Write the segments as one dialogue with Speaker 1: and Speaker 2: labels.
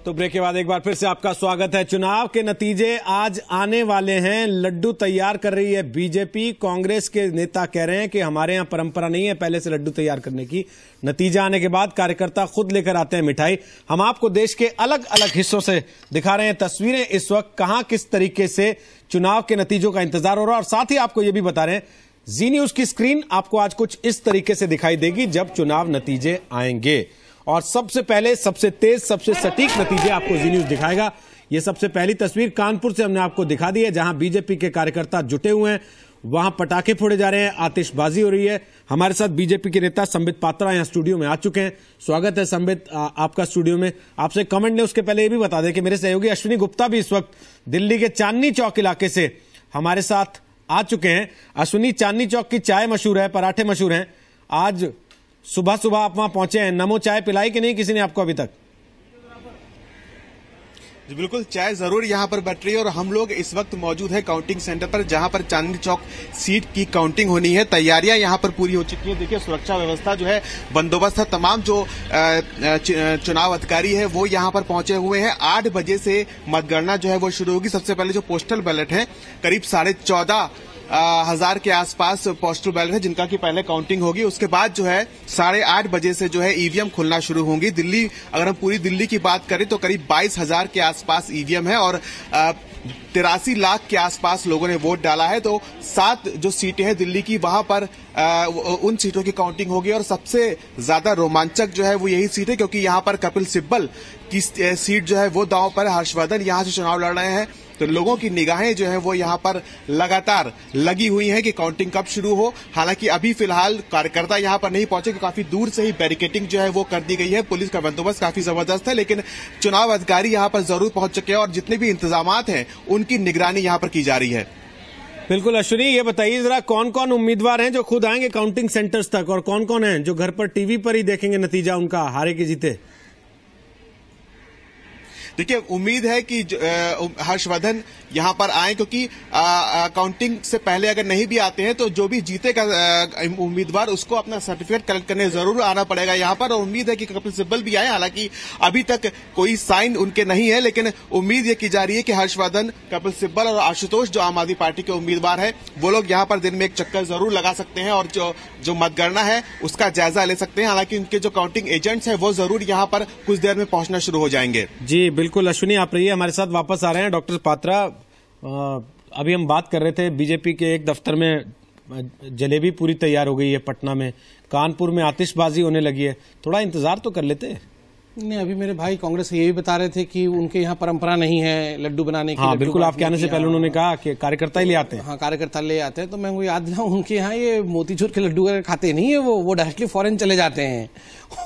Speaker 1: तो ब्रेक के बाद एक बार फिर से आपका स्वागत है। चुनाव के नतीजे आज आने वाले हैं। लड्डू तैयार कर रही है बीजेपी। कांग्रेस के नेता कह रहे हैं कि हमारे यहां परंपरा नहीं है पहले से लड्डू तैयार करने की। नतीजा आने के बाद कार्यकर्ता खुद लेकर आते हैं मिठाई। हम आपको देश के अलग अलग हिस्सों से दिखा रहे हैं तस्वीरें इस वक्त कहां किस तरीके से चुनाव के नतीजों का इंतजार हो रहा है। और साथ ही आपको यह भी बता रहे हैं जी न्यूज की स्क्रीन आपको आज कुछ इस तरीके से दिखाई देगी जब चुनाव नतीजे आएंगे। और सबसे पहले सबसे तेज सबसे सटीक नतीजे आपको जी न्यूज दिखाएगा। यह सबसे पहली तस्वीर कानपुर से हमने आपको दिखा दी है, जहां बीजेपी के कार्यकर्ता जुटे हुए हैं। वहां पटाखे फोड़े जा रहे हैं, आतिशबाजी हो रही है। हमारे साथ बीजेपी के नेता संबित पात्रा यहां स्टूडियो में आ चुके हैं। स्वागत है संबित आपका स्टूडियो में। आपसे कमेंट ने उसके पहले यह भी बता दें कि मेरे सहयोगी अश्विनी गुप्ता भी इस वक्त दिल्ली के चांदनी चौक इलाके से हमारे साथ आ चुके हैं। अश्विनी, चांदनी चौक की चाय मशहूर है, पराठे मशहूर हैं। आज सुबह सुबह आप वहां पहुंचे हैं, नमो चाय पिलाई कि नहीं किसी ने आपको अभी तक?
Speaker 2: जी बिल्कुल, चाय जरूर यहाँ पर बट रही है और हम लोग इस वक्त मौजूद है काउंटिंग सेंटर पर, जहां पर चांदनी चौक सीट की काउंटिंग होनी है। तैयारियां यहाँ पर पूरी हो चुकी है। देखिए, सुरक्षा व्यवस्था जो है, बंदोबस्त है, तमाम जो चुनाव अधिकारी है वो यहाँ पर पहुंचे हुए हैं। 8 बजे से मतगणना जो है वो शुरू होगी। सबसे पहले जो पोस्टल बैलेट है, करीब 14,500 के आसपास पोस्टल बैलेट है जिनका की पहले काउंटिंग होगी। उसके बाद जो है 8:30 बजे से जो है ईवीएम खुलना शुरू होंगी। दिल्ली, अगर हम पूरी दिल्ली की बात करें तो करीब 22,000 के आसपास ईवीएम है और 83 लाख के आसपास लोगों ने वोट डाला है। तो 7 जो सीटें हैं दिल्ली की, वहां पर उन सीटों की काउंटिंग होगी और सबसे ज्यादा रोमांचक जो है वो यही सीट है, क्योंकि यहां पर कपिल सिब्बल की सीट जो है वो दांव पर है। हर्षवर्धन यहां से चुनाव लड़ रहे हैं, तो लोगों की निगाहें जो है वो यहाँ पर लगातार लगी हुई हैं कि काउंटिंग कब शुरू हो। हालांकि अभी फिलहाल कार्यकर्ता यहाँ पर नहीं पहुंचे, काफी दूर से ही बैरिकेडिंग जो है वो कर दी गई है। पुलिस का बंदोबस्त काफी जबरदस्त है, लेकिन चुनाव अधिकारी यहाँ पर जरूर पहुंच चुके हैं और जितने भी इंतजामात हैं उनकी निगरानी यहाँ पर की जा रही है।
Speaker 1: बिल्कुल अश्विनी, ये बताइए जरा कौन कौन उम्मीदवार हैं जो खुद आएंगे काउंटिंग सेंटर्स तक, और कौन कौन हैं जो घर पर टीवी पर ही देखेंगे नतीजा उनका, हारे के जीते?
Speaker 2: देखिए, उम्मीद है कि हर्षवर्धन यहां पर आए, क्योंकि काउंटिंग से पहले अगर नहीं भी आते हैं तो जो भी जीतेगा उम्मीदवार उसको अपना सर्टिफिकेट कलेक्ट करने जरूर आना पड़ेगा यहां पर। और उम्मीद है कि कपिल सिब्बल भी आए। हालांकि अभी तक कोई साइन उनके नहीं है, लेकिन उम्मीद ये की जा रही है कि हर्षवर्धन, कपिल सिब्बल और आशुतोष जो आम आदमी पार्टी के उम्मीदवार है, वो लोग यहां पर दिन में एक चक्कर जरूर लगा सकते हैं और जो मतगणना है उसका जायजा ले सकते हैं। हालांकि उनके जो काउंटिंग एजेंट्स हैं वो जरूर यहां पर कुछ देर में पहुंचना शुरू हो जाएंगे।
Speaker 1: जी बिल्कुल अश्विनी, आप रहिए हमारे साथ, वापस आ रहे हैं डॉक्टर पात्रा। अभी हम बात कर रहे थे बीजेपी के एक दफ्तर में जलेबी पूरी तैयार हो गई है, पटना में, कानपुर में आतिशबाजी होने लगी है। थोड़ा इंतजार तो कर लेते।
Speaker 3: नहीं, अभी मेरे भाई कांग्रेस ये भी बता रहे थे कि उनके यहाँ परंपरा नहीं है लड्डू बनाने की।
Speaker 1: हाँ बिल्कुल, आपके आने से पहले उन्होंने कहा कि कार्यकर्ता ही ले आते हैं।
Speaker 3: हाँ, कार्यकर्ता ले आते हैं। तो मैं वो याद दिलाऊं, उनके यहाँ ये मोतीचूर के लड्डू वगैरह खाते नहीं है, वो डायरेक्टली फॉरेन चले जाते हैं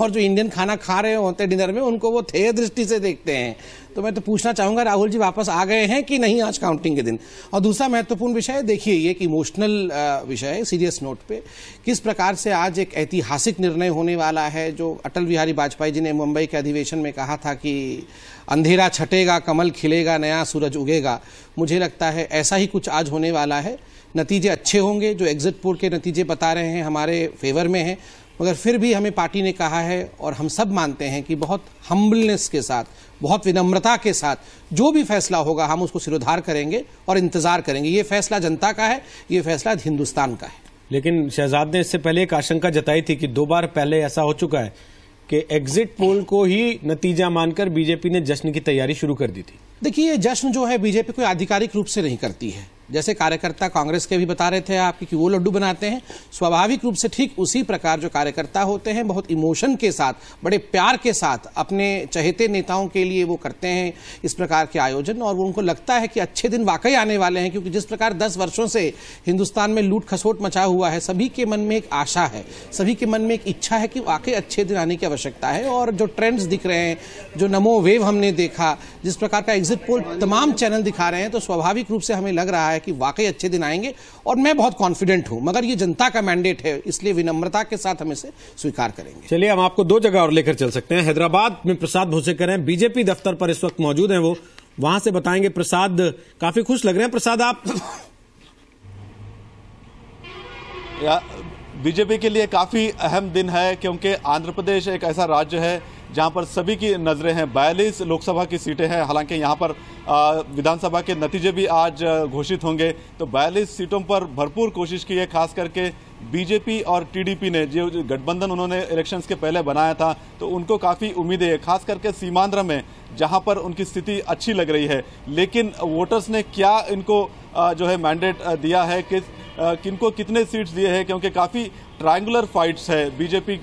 Speaker 3: और जो इंडियन खाना खा रहे होते हैं डिनर में, उनको वो थे दृष्टि से देखते हैं। तो मैं तो पूछना चाहूंगा, राहुल जी वापस आ गए हैं कि नहीं आज काउंटिंग के दिन? और दूसरा महत्वपूर्ण विषय, देखिए ये एक इमोशनल विषय है, सीरियस नोट पे, किस प्रकार से आज एक ऐतिहासिक निर्णय होने वाला है। जो अटल बिहारी वाजपेयी जी ने मुंबई के अधिवेशन में कहा था कि अंधेरा छटेगा, कमल खिलेगा, नया सूरज उगेगा, मुझे लगता है ऐसा ही कुछ आज होने वाला है। नतीजे अच्छे होंगे, जो एग्जिट पोल के नतीजे बता रहे हैं हमारे फेवर में हैं, मगर फिर भी हमें पार्टी ने कहा है और हम सब मानते हैं कि बहुत हम्बलनेस के साथ, बहुत विनम्रता के साथ जो भी फैसला होगा हम उसको सिरोधार करेंगे और इंतजार करेंगे। ये फैसला जनता का है, ये फैसला हिंदुस्तान का है।
Speaker 1: लेकिन शहजाद ने इससे पहले एक आशंका जताई थी कि 2 बार पहले ऐसा हो चुका है कि एग्जिट पोल को ही नतीजा मानकर बीजेपी ने जश्न की तैयारी शुरू कर दी थी।
Speaker 3: देखिए, ये जश्न जो है बीजेपी कोई आधिकारिक रूप से नहीं करती है। जैसे कार्यकर्ता कांग्रेस के भी बता रहे थे आपके कि वो लड्डू बनाते हैं, स्वाभाविक रूप से ठीक उसी प्रकार जो कार्यकर्ता होते हैं बहुत इमोशन के साथ, बड़े प्यार के साथ अपने चहेते नेताओं के लिए वो करते हैं इस प्रकार के आयोजन। और उनको लगता है कि अच्छे दिन वाकई आने वाले हैं, क्योंकि जिस प्रकार 10 वर्षों से हिंदुस्तान में लूट खसोट मचा हुआ है, सभी के मन में एक आशा है, सभी के मन में एक इच्छा है कि वाकई अच्छे दिन आने की आवश्यकता है। और जो ट्रेंड्स दिख रहे हैं, जो नमो वेव हमने देखा, जिस प्रकार का एग्जिट पोल तमाम चैनल दिखा रहे हैं, तो स्वाभाविक रूप से हमें लग रहा है कि वाकई अच्छे दिन आएंगे और मैं बहुत कॉन्फिडेंट हूं। मगर ये जनता का मैंडेट है, इसलिए विनम्रता के साथ हम इसे स्वीकार करेंगे।
Speaker 1: चलिए, हम आपको 2 जगह और लेकर चल सकते हैं। हैदराबाद में प्रसाद भूसेकर हैं, बीजेपी दफ्तर पर इस वक्त मौजूद हैं, वो वहां से बताएंगे। प्रसाद, काफी खुश लग रहे हैं प्रसाद आप?
Speaker 4: बीजेपी के लिए काफी अहम दिन है, क्योंकि आंध्र प्रदेश एक ऐसा राज्य है जहां पर सभी की नजरें हैं। 42 लोकसभा की सीटें हैं, हालांकि यहां पर विधानसभा के नतीजे भी आज घोषित होंगे। तो 42 सीटों पर भरपूर कोशिश की है, खास करके बीजेपी और टीडीपी ने जो गठबंधन उन्होंने इलेक्शंस के पहले बनाया था, तो उनको काफ़ी उम्मीदें है, खास करके सीमांध्र में जहां पर उनकी स्थिति अच्छी लग रही है। लेकिन वोटर्स ने क्या इनको जो है मैंडेट दिया है, किनको कितने सीट्स दिए हैं, क्योंकि काफ़ी ट्रायंगुलर फाइट्स है। बीजेपी,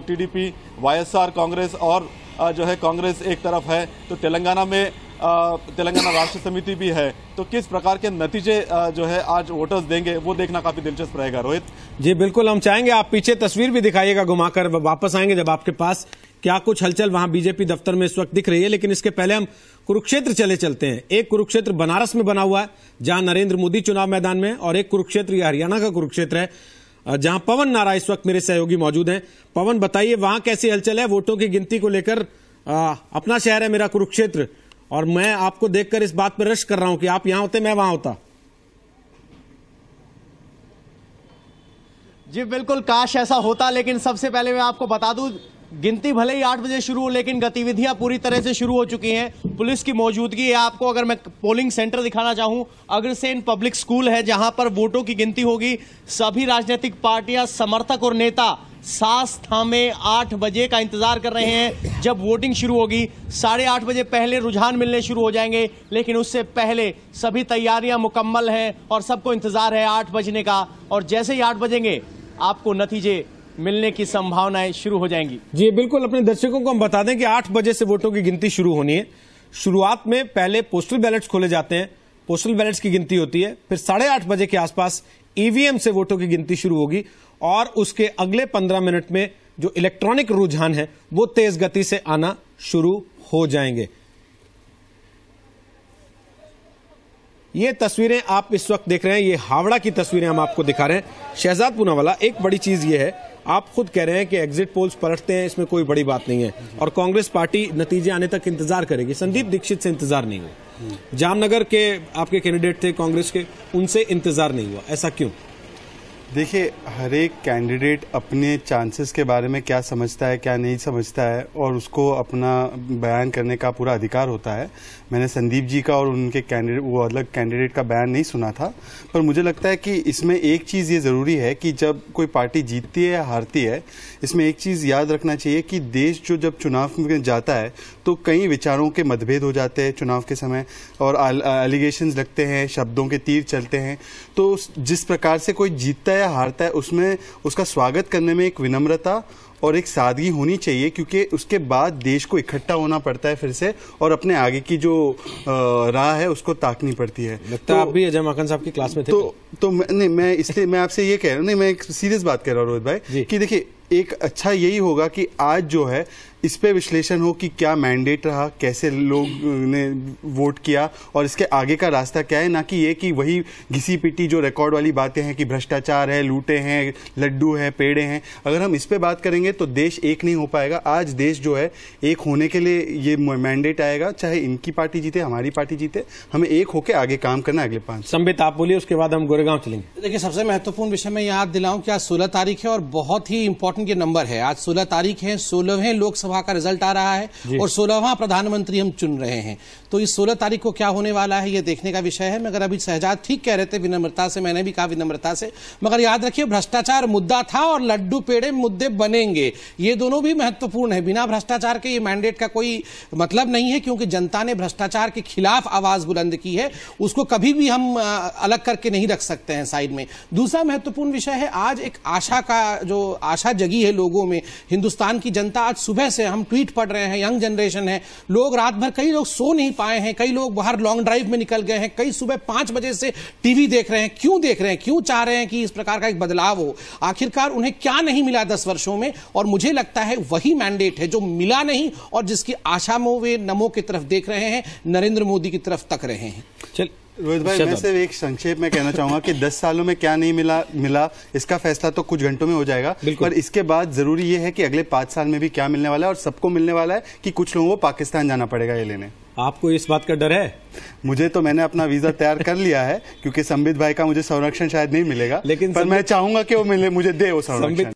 Speaker 4: टीडीपी, वाईएसआर, कांग्रेस और जो है कांग्रेस एक तरफ है, तो तेलंगाना में तेलंगाना राष्ट्र समिति भी है। तो किस प्रकार के नतीजे जो है आज वोटर्स देंगे, वो देखना काफी दिलचस्प रहेगा। रोहित
Speaker 1: जी बिल्कुल, हम चाहेंगे आप पीछे तस्वीर भी दिखाइएगा घुमाकर, वापस आएंगे जब आपके पास क्या कुछ हलचल वहां बीजेपी दफ्तर में इस वक्त दिख रही है। लेकिन इसके पहले हम कुरुक्षेत्र चलते हैं। एक कुरुक्षेत्र बनारस में बना हुआ है जहां नरेंद्र मोदी चुनाव मैदान में, और एक कुरुक्षेत्र ये हरियाणा का कुरुक्षेत्र है जहां पवन नारा इस वक्त मेरे सहयोगी मौजूद हैं। पवन, बताइए वहां कैसी हलचल है वोटों की गिनती को लेकर? अपना शहर है मेरा कुरुक्षेत्र, और मैं आपको देखकर इस बात पर रश कर रहा हूं कि आप यहां होते मैं वहां होता।
Speaker 5: जी बिल्कुल, काश ऐसा होता। लेकिन सबसे पहले मैं आपको बता दूं, गिनती भले ही 8 बजे शुरू हो, लेकिन गतिविधियां पूरी तरह से शुरू हो चुकी हैं। पुलिस की मौजूदगी है। आपको अगर मैं पोलिंग सेंटर दिखाना चाहूं, अग्रसेन पब्लिक स्कूल है जहां पर वोटों की गिनती होगी। सभी राजनीतिक पार्टियां, समर्थक और नेता सास थामे 8 बजे का इंतजार कर रहे हैं जब वोटिंग शुरू होगी। 8:30 बजे पहले रुझान मिलने शुरू हो जाएंगे, लेकिन उससे पहले सभी तैयारियां मुकम्मल हैं और सबको इंतजार है 8 बजने का। और जैसे ही 8 बजेंगे आपको नतीजे मिलने की संभावनाएं शुरू हो जाएंगी।
Speaker 1: जी बिल्कुल, अपने दर्शकों को हम बता दें कि 8 बजे से वोटों की गिनती शुरू होनी है। शुरुआत में पहले पोस्टल बैलेट्स खोले जाते हैं, पोस्टल बैलेट्स की गिनती होती है, फिर 8:30 बजे के आसपास ईवीएम से वोटों की गिनती शुरू होगी, और उसके अगले 15 मिनट में जो इलेक्ट्रॉनिक रुझान है वो तेज गति से आना शुरू हो जाएंगे। ये तस्वीरें आप इस वक्त देख रहे हैं, ये हावड़ा की तस्वीरें हम आपको दिखा रहे हैं। शहजाद पूनावाला, एक बड़ी चीज ये है, आप खुद कह रहे हैं कि एग्जिट पोल्स पलटते हैं, इसमें कोई बड़ी बात नहीं है, और कांग्रेस पार्टी नतीजे आने तक इंतजार करेगी। संदीप दीक्षित से इंतजार नहीं हुआ, जामनगर के आपके कैंडिडेट थे कांग्रेस के, उनसे इंतजार नहीं हुआ, ऐसा क्यों?
Speaker 6: देखिए, हर एक कैंडिडेट अपने चांसेस के बारे में क्या समझता है, क्या नहीं समझता है, और उसको अपना बयान करने का पूरा अधिकार होता है। मैंने संदीप जी का और उनके कैंडिडेट, वो अलग कैंडिडेट का बयान नहीं सुना था, पर मुझे लगता है कि इसमें एक चीज़ ये ज़रूरी है कि जब कोई पार्टी जीतती है या हारती है, इसमें एक चीज़ याद रखना चाहिए कि देश जो जब चुनाव में जाता है तो कई विचारों के मतभेद हो जाते हैं चुनाव के समय, और एलिगेशंस लगते हैं, शब्दों के तीर चलते हैं। तो जिस प्रकार से कोई जीतता है या हारता है, उसमें उसका स्वागत करने में एक विनम्रता और एक सादगी होनी चाहिए, क्योंकि उसके बाद देश को इकट्ठा होना पड़ता है फिर से, और अपने आगे की जो राह है उसको ताकनी पड़ती है।
Speaker 1: लगता है आप भी अजय माकन साहब की क्लास में थे।
Speaker 6: तो नहीं, मैं इसलिए मैं आपसे ये कह रहा हूँ, नहीं मैं एक सीरियस बात कह रहा हूँ रोहित भाई, कि देखिए एक अच्छा यही होगा कि आज जो है इस पे विश्लेषण हो कि क्या मैंडेट रहा, कैसे लोग ने वोट किया, और इसके आगे का रास्ता क्या है, ना कि ये कि वही घिसी पिटी जो रिकॉर्ड वाली बातें हैं कि भ्रष्टाचार है, लूटे हैं, लड्डू है, पेड़े हैं। अगर हम इस पे बात करेंगे तो देश एक नहीं हो पाएगा। आज देश जो है एक होने के लिए ये मैंडेट आएगा, चाहे इनकी पार्टी जीते, हमारी पार्टी जीते, हमें एक होकर आगे काम करना है अगले 5।
Speaker 1: संबित आप बोलिए, उसके बाद हम गोरेगांव चलेंगे।
Speaker 3: देखिए, सबसे महत्वपूर्ण विषय में याद दिलाऊं कि आज 16 तारीख है और बहुत ही इंपॉर्टेंट ये नंबर है। आज 16 तारीख है, 16वें लोकसभा का रिजल्ट आ रहा है और 16वां प्रधानमंत्री हम चुन रहे हैं। तो इस 16 तारीख को क्या होने वाला है ये देखने का विषय है। मगर अभी शहजाद ठीक कह रहे थे विनम्रता से, मैंने भी कहा विनम्रता से, मगर याद रखिए भ्रष्टाचार मुद्दा था और लड्डू पेड़े मुद्दे बनेंगे, ये दोनों भी महत्वपूर्ण है। बिना भ्रष्टाचार के ये मैंडेट का कोई मतलब नहीं है, क्योंकि जनता ने भ्रष्टाचार के खिलाफ आवाज बुलंद की है, उसको कभी भी हम अलग करके नहीं रख सकते हैं साइड में। दूसरा महत्वपूर्ण विषय है, आज एक आशा का जो आशा जगी है लोगों में, हिंदुस्तान की जनता आज सुबह से, हम ट्वीट पढ़ रहे हैं, यंग जनरेशन है, लोग रात भर, कई लोग सो नहीं पाए हैं, कई लोग बाहर लॉन्ग ड्राइव में निकल गए हैं, कई सुबह 5 बजे से टीवी देख रहे हैं। क्यों देख रहे हैं, क्यों चाह रहे हैं कि इस प्रकार का एक बदलाव हो? आखिरकार उन्हें क्या नहीं मिला 10 वर्षों में, और मुझे लगता है वही मैंडेट है जो मिला नहीं और जिसकी आशा में वे नमो की तरफ देख रहे हैं, नरेंद्र मोदी की तरफ तक रहे हैं।
Speaker 1: चल
Speaker 6: रोहित भाई, मैं सिर्फ एक संक्षेप में कहना चाहूंगा कि 10 सालों में क्या नहीं मिला इसका फैसला तो कुछ घंटों में हो जाएगा, पर इसके बाद जरूरी ये है कि अगले 5 साल में भी क्या मिलने वाला है, और सबको मिलने वाला है कि कुछ लोगों को पाकिस्तान जाना पड़ेगा ये लेने।
Speaker 1: आपको इस बात का डर है?
Speaker 6: मुझे तो, मैंने अपना वीजा तैयार कर लिया है, क्योंकि संबित भाई का मुझे संरक्षण शायद नहीं मिलेगा, लेकिन पर मैं चाहूंगा कि वो मिले, मुझे दे वो संरक्षण।